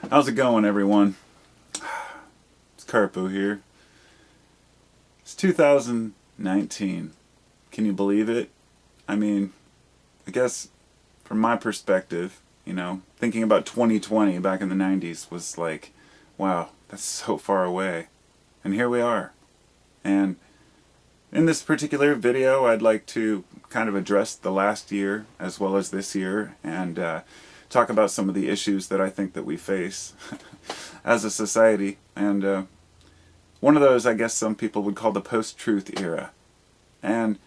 How's it going, everyone? It's Carpo here. It's 2019. Can you believe it? I mean, I guess from my perspective, thinking about 2020 back in the 90s was like, wow, that's so far away. And here we are. And in this particular video, I'd like to kind of address the last year as well as this year and talk about some of the issues that I think that we face as a society. And one of those, I guess some people would call the post-truth era. And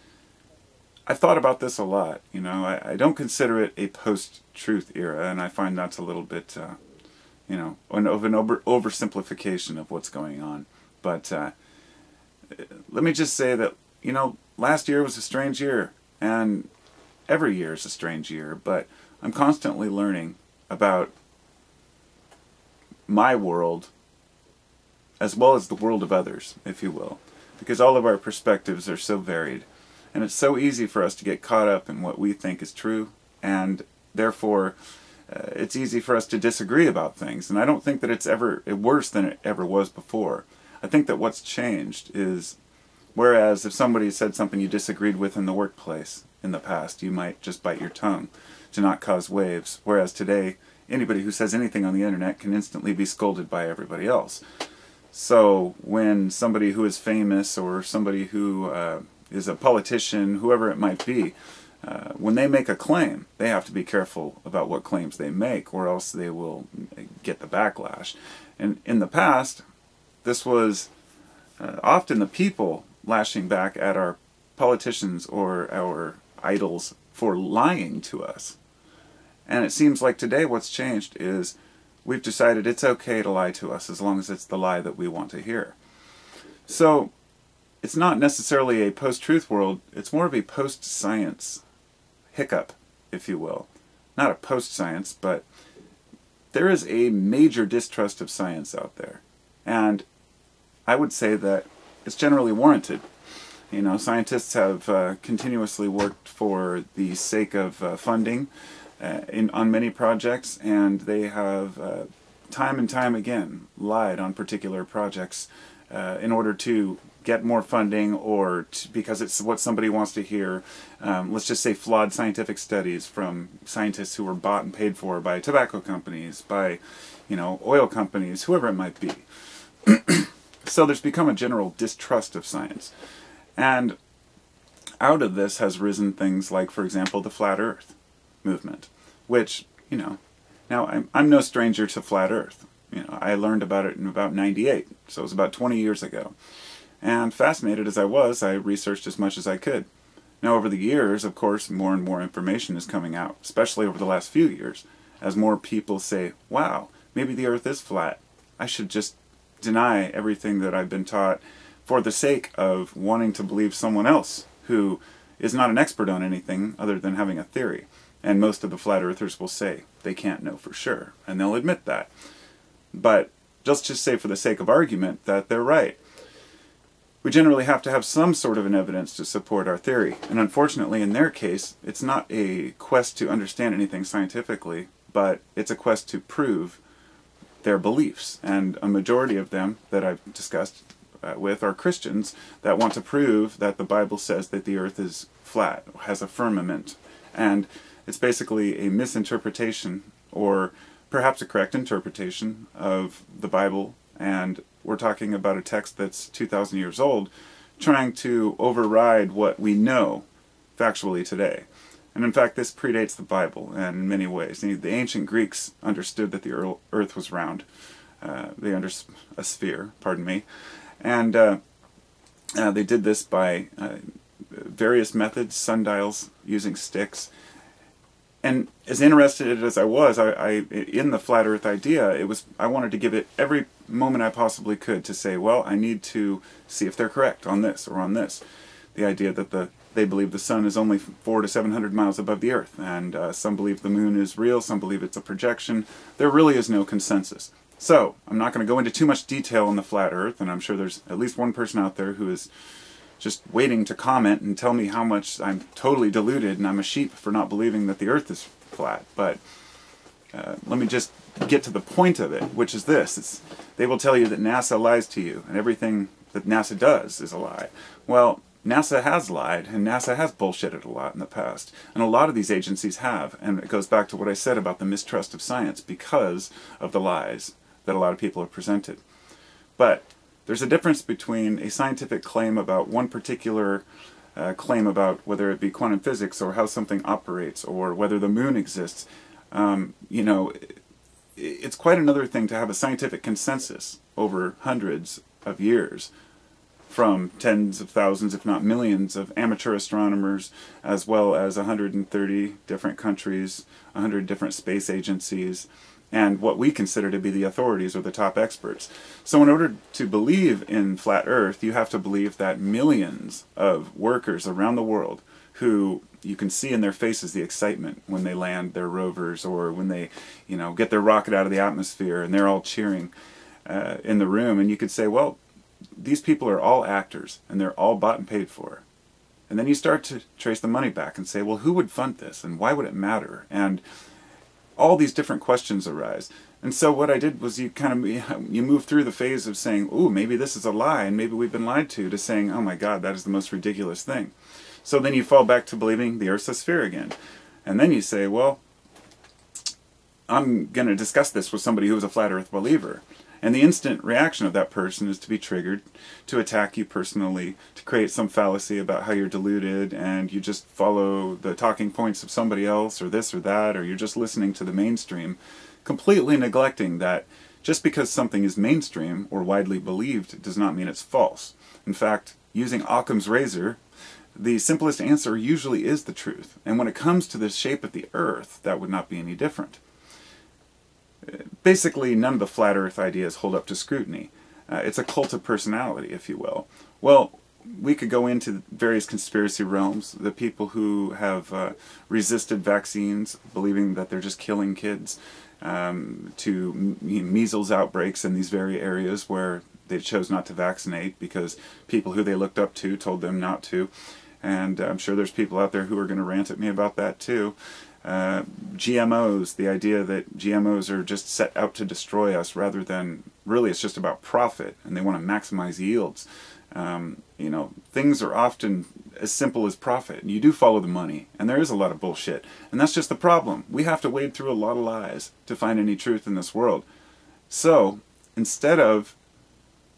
I've thought about this a lot. I don't consider it a post-truth era, and I find that's a little bit, of an oversimplification of what's going on. But let me just say that, last year was a strange year, and every year is a strange year, but I'm constantly learning about my world as well as the world of others, if you will, because all of our perspectives are so varied, and it's so easy for us to get caught up in what we think is true, and therefore it's easy for us to disagree about things. And I don't think that it's ever worse than it ever was before. I think that what's changed is, whereas if somebody said something you disagreed with in the workplace in the past, you might just bite your tongue to not cause waves, whereas today anybody who says anything on the internet can instantly be scolded by everybody else. So when somebody who is famous, or somebody who is a politician, whoever it might be, when they make a claim, they have to be careful about what claims they make, or else they will get the backlash. And in the past, this was often the people lashing back at our politicians or our idols for lying to us. And it seems like today what's changed is we've decided it's okay to lie to us as long as it's the lie that we want to hear. So it's not necessarily a post-truth world, it's more of a post-science hiccup, if you will. Not a post-science, but there is a major distrust of science out there. And I would say that it's generally warranted. Scientists have continuously worked for the sake of funding on many projects, and they have time and time again lied on particular projects in order to get more funding, or because it's what somebody wants to hear. Let's just say flawed scientific studies from scientists who were bought and paid for by tobacco companies, by oil companies, whoever it might be. So there's become a general distrust of science. And out of this has risen things like, for example, the Flat Earth movement, which, now I'm no stranger to Flat Earth. I learned about it in about '98, so it was about 20 years ago. And fascinated as I was, I researched as much as I could. Now over the years, of course, more and more information is coming out, especially over the last few years, as more people say, wow, maybe the Earth is flat. I should just deny everything that I've been taught for the sake of wanting to believe someone else who is not an expert on anything other than having a theory. And most of the flat earthers will say they can't know for sure, and they'll admit that. But just say for the sake of argument that they're right. We generally have to have some sort of an evidence to support our theory. And unfortunately, in their case, it's not a quest to understand anything scientifically, but it's a quest to prove their beliefs. And a majority of them that I've discussed with are Christians that want to prove that the Bible says that the earth is flat, has a firmament. And it's basically a misinterpretation, or perhaps a correct interpretation, of the Bible. And we're talking about a text that's 2,000 years old, trying to override what we know factually today. And in fact, this predates the Bible in many ways. The ancient Greeks understood that the earth was round. They understood a sphere, pardon me. And they did this by various methods, sundials, using sticks. And as interested as I was in the flat earth idea, I wanted to give it every moment I possibly could to say, well, I need to see if they're correct on this or on this. The idea that they believe the sun is only 400 to 700 miles above the earth, and some believe the moon is real, some believe it's a projection. There really is no consensus. So, I'm not going to go into too much detail on the flat earth, and I'm sure there's at least one person out there who is just waiting to comment and tell me how much I'm totally deluded and I'm a sheep for not believing that the earth is flat. But let me just get to the point of it, which is this. They will tell you that NASA lies to you, and everything that NASA does is a lie. Well, NASA has lied, and NASA has bullshitted a lot in the past. And a lot of these agencies have, and it goes back to what I said about the mistrust of science because of the lies that a lot of people have presented. But there's a difference between a scientific claim about one particular claim about whether it be quantum physics or how something operates or whether the moon exists. You know, it's quite another thing to have a scientific consensus over hundreds of years from tens of thousands, if not millions, of amateur astronomers, as well as 130 different countries, 100 different space agencies, and what we consider to be the authorities or the top experts. So in order to believe in flat Earth, you have to believe that millions of workers around the world who you can see in their faces the excitement when they land their rovers or when they, you know, get their rocket out of the atmosphere and they're all cheering in the room, and you could say, well, these people are all actors and they're all bought and paid for. And then you start to trace the money back and say, well, who would fund this and why would it matter? And all these different questions arise. And so what I did was you move through the phase of saying, ooh, maybe this is a lie and maybe we've been lied to saying, oh my God, that is the most ridiculous thing. So then you fall back to believing the Earth's a sphere again. And then you say, well, I'm going to discuss this with somebody who is a flat Earth believer. And the instant reaction of that person is to be triggered, to attack you personally, to create some fallacy about how you're deluded and you just follow the talking points of somebody else or this or that, or you're just listening to the mainstream, completely neglecting that just because something is mainstream or widely believed does not mean it's false. In fact, using Occam's razor, the simplest answer usually is the truth. And when it comes to the shape of the Earth, that would not be any different. Basically, none of the flat Earth ideas hold up to scrutiny. It's a cult of personality, if you will. Well, we could go into various conspiracy realms. The people who have resisted vaccines, believing that they're just killing kids, to measles outbreaks in these very areas where they chose not to vaccinate because people who they looked up to told them not to. And I'm sure there's people out there who are going to rant at me about that too. GMOs, the idea that GMOs are just set out to destroy us rather than really it's just about profit and they want to maximize yields. You know, things are often as simple as profit. You do follow the money, and there is a lot of bullshit. And that's just the problem. We have to wade through a lot of lies to find any truth in this world. So, instead of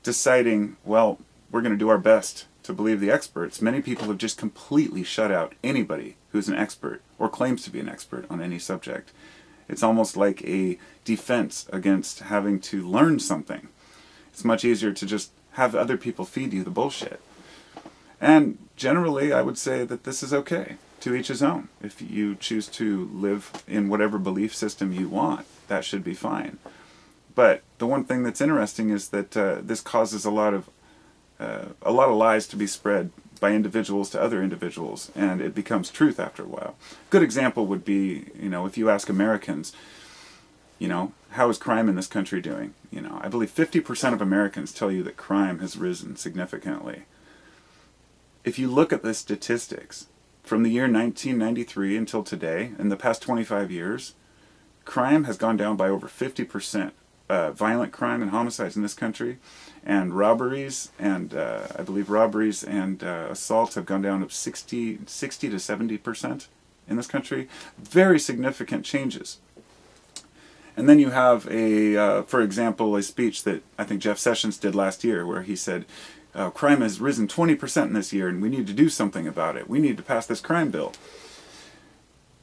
deciding, well, we're going to do our best to believe the experts, many people have just completely shut out anybody who's an expert or claims to be an expert on any subject. It's almost like a defense against having to learn something. It's much easier to just have other people feed you the bullshit. And generally, I would say that this is okay. To each his own. If you choose to live in whatever belief system you want, that should be fine. But the one thing that's interesting is that this causes a lot of lies to be spread by individuals to other individuals, and it becomes truth after a while. A good example would be, you know, if you ask Americans, you know, how is crime in this country doing? You know, I believe 50% of Americans tell you that crime has risen significantly. If you look at the statistics, from the year 1993 until today, in the past 25 years, crime has gone down by over 50%. Violent crime and homicides in this country, and robberies, and I believe robberies and assaults have gone down of 60 to 70% in this country. Very significant changes. And then you have for example, a speech that I think Jeff Sessions did last year where he said, crime has risen 20% in this year and we need to do something about it. We need to pass this crime bill.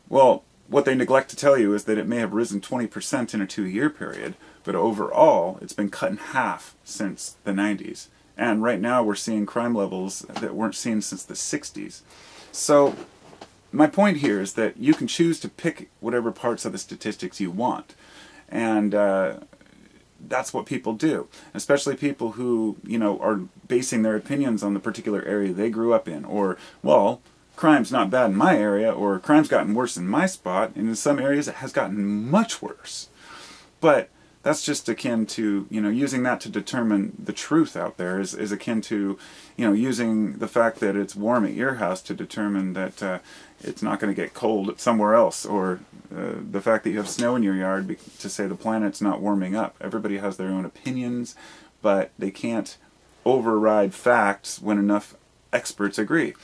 Well, what they neglect to tell you is that it may have risen 20% in a 2-year period, but overall it's been cut in half since the 90s. And right now we're seeing crime levels that weren't seen since the 60s. So my point here is that you can choose to pick whatever parts of the statistics you want. And that's what people do, especially people who, you know, are basing their opinions on the particular area they grew up in, or, well, crime's not bad in my area, or crime's gotten worse in my spot, and in some areas it has gotten much worse. But that's just akin to, using that to determine the truth out there is akin to, using the fact that it's warm at your house to determine that it's not going to get cold somewhere else, or the fact that you have snow in your yard to say the planet's not warming up. Everybody has their own opinions, but they can't override facts when enough experts agree.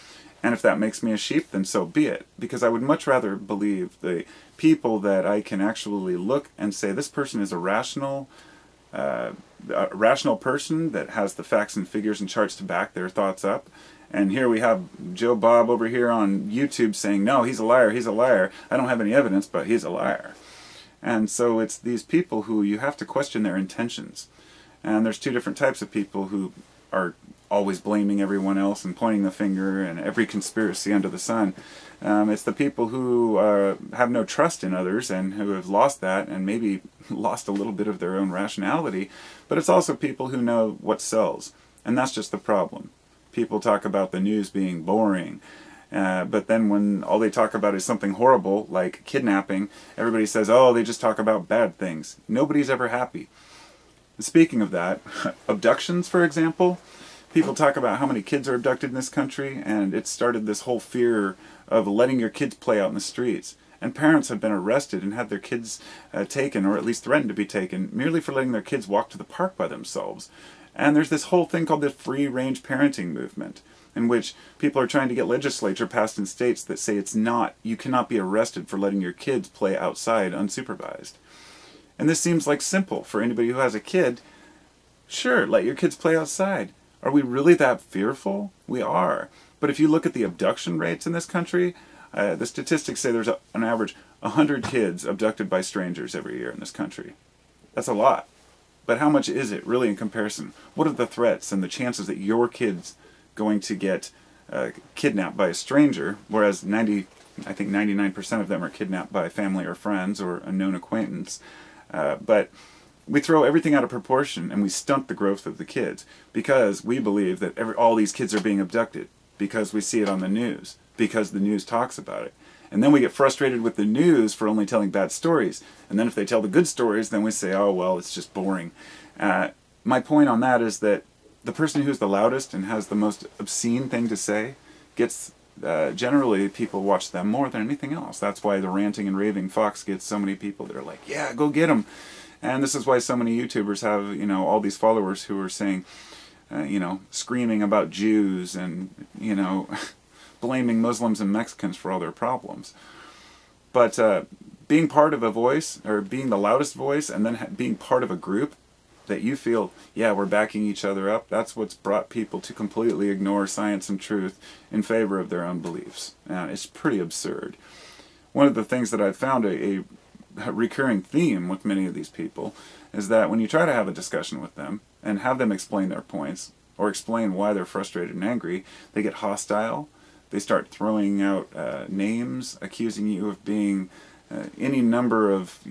And if that makes me a sheep, then so be it. Because I would much rather believe the people that I can actually look and say, this person is a rational person that has the facts and figures and charts to back their thoughts up. And here we have Joe Bob over here on YouTube saying, no, he's a liar, he's a liar. I don't have any evidence, but he's a liar. And so it's these people who you have to question their intentions. And there's two different types of people who are always blaming everyone else and pointing the finger and every conspiracy under the sun. It's the people who have no trust in others and who have lost that and maybe lost a little bit of their own rationality. But it's also people who know what sells. And that's just the problem. People talk about the news being boring. But then when all they talk about is something horrible, like kidnapping, everybody says, oh, they just talk about bad things. Nobody's ever happy. Speaking of that, abductions, for example, people talk about how many kids are abducted in this country, and it started this whole fear of letting your kids play out in the streets. And parents have been arrested and had their kids taken, or at least threatened to be taken, merely for letting their kids walk to the park by themselves. And there's this whole thing called the free-range parenting movement, in which people are trying to get legislature passed in states that say you cannot be arrested for letting your kids play outside unsupervised. And this seems like simple for anybody who has a kid. Sure, let your kids play outside. Are we really that fearful? We are. But if you look at the abduction rates in this country, the statistics say there's an average 100 kids abducted by strangers every year in this country. That's a lot. But how much is it really in comparison? What are the threats and the chances that your kid's going to get kidnapped by a stranger, whereas I think 99% of them are kidnapped by family or friends or a known acquaintance? But we throw everything out of proportion and we stunt the growth of the kids because we believe that all these kids are being abducted, because we see it on the news, because the news talks about it. And then we get frustrated with the news for only telling bad stories. And then if they tell the good stories, then we say, oh, well, it's just boring. My point on that is that the person who's the loudest and has the most obscene thing to say gets, generally, people watch them more than anything else. That's why the ranting and raving fox gets so many people that are like, yeah, go get him. And this is why so many YouTubers have, all these followers who are saying, screaming about Jews and, blaming Muslims and Mexicans for all their problems. But being part of a voice, or being the loudest voice, and then being part of a group that you feel, yeah, we're backing each other up, that's what's brought people to completely ignore science and truth in favor of their own beliefs. It's pretty absurd. One of the things that I've found a recurring theme with many of these people is that when you try to have a discussion with them and have them explain their points or explain why they're frustrated and angry, they get hostile. They start throwing out names, accusing you of being any number of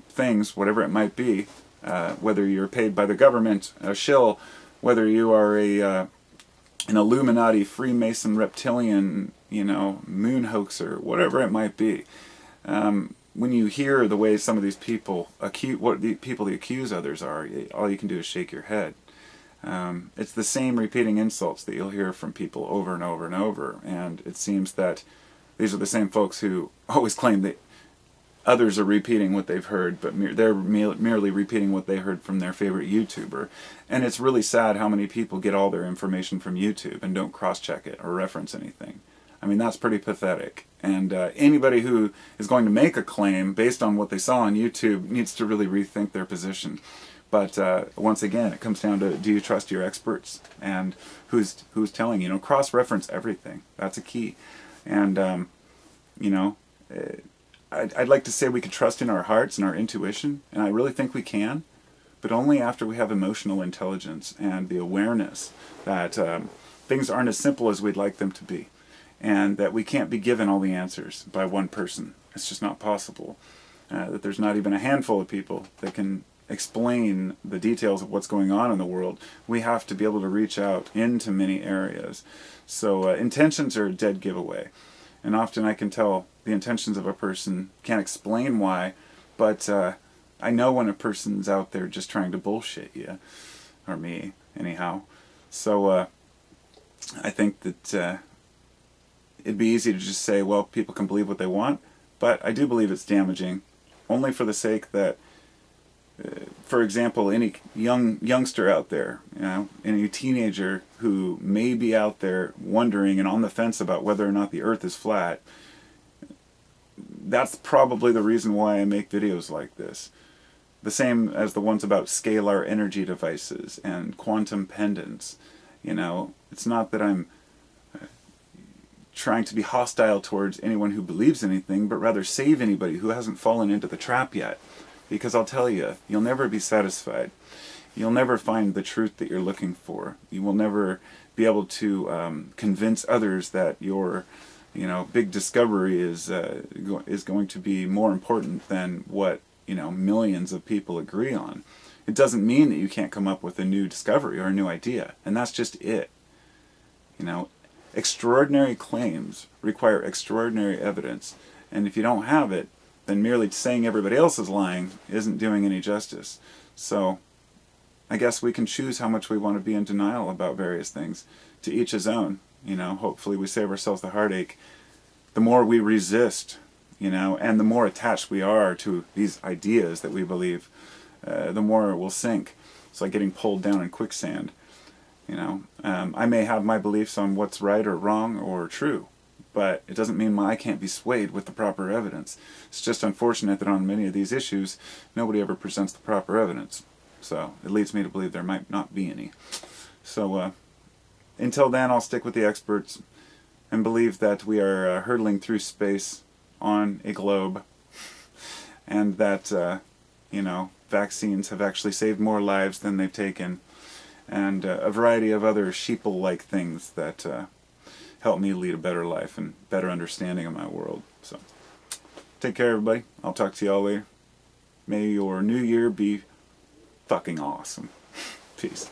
things, whatever it might be, whether you're paid by the government, a shill, whether you are an Illuminati, Freemason, reptilian, moon hoaxer, whatever it might be. When you hear the way some of these people accuse others are, all you can do is shake your head. It's the same repeating insults that you'll hear from people over and over and over, and it seems that these are the same folks who always claim that others are repeating what they've heard, but they're merely repeating what they heard from their favorite YouTuber. And it's really sad how many people get all their information from YouTube and don't cross-check it or reference anything. I mean, that's pretty pathetic. And anybody who is going to make a claim based on what they saw on YouTube needs to really rethink their position. But once again, it comes down to, do you trust your experts? And who's telling you? Cross-reference everything. That's a key. And, I'd like to say we could trust in our hearts and our intuition, and I really think we can, but only after we have emotional intelligence and the awareness that things aren't as simple as we'd like them to be, and that we can't be given all the answers by one person. It's just not possible. That there's not even a handful of people that can explain the details of what's going on in the world. We have to be able to reach out into many areas. So intentions are a dead giveaway. And often I can tell the intentions of a person, can't explain why, but I know when a person's out there just trying to bullshit you, or me, anyhow. So I think that it'd be easy to just say, well, people can believe what they want, but I do believe it's damaging, only for the sake that, for example, any youngster out there, any teenager who may be out there wondering and on the fence about whether or not the Earth is flat, that's probably the reason why I make videos like this. The same as the ones about scalar energy devices and quantum pendants. It's not that I'm trying to be hostile towards anyone who believes anything, but rather save anybody who hasn't fallen into the trap yet. Because I'll tell you, you'll never be satisfied. You'll never find the truth that you're looking for. You will never be able to convince others that your big discovery is going to be more important than what millions of people agree on. It doesn't mean that you can't come up with a new discovery or a new idea, and that's just it. Extraordinary claims require extraordinary evidence, and if you don't have it, then merely saying everybody else is lying isn't doing any justice. So I guess we can choose how much we want to be in denial about various things. To each his own. Hopefully we save ourselves the heartache. The more we resist, and the more attached we are to these ideas that we believe, the more we'll sink. It's like getting pulled down in quicksand. I may have my beliefs on what's right or wrong or true, but it doesn't mean I can't be swayed with the proper evidence. It's just unfortunate that on many of these issues, nobody ever presents the proper evidence. So it leads me to believe there might not be any. So until then, I'll stick with the experts and believe that we are hurtling through space on a globe, and that vaccines have actually saved more lives than they've taken, and a variety of other sheeple-like things that help me lead a better life and better understanding of my world. So take care, everybody. I'll talk to y'all later. May your new year be fucking awesome. Peace.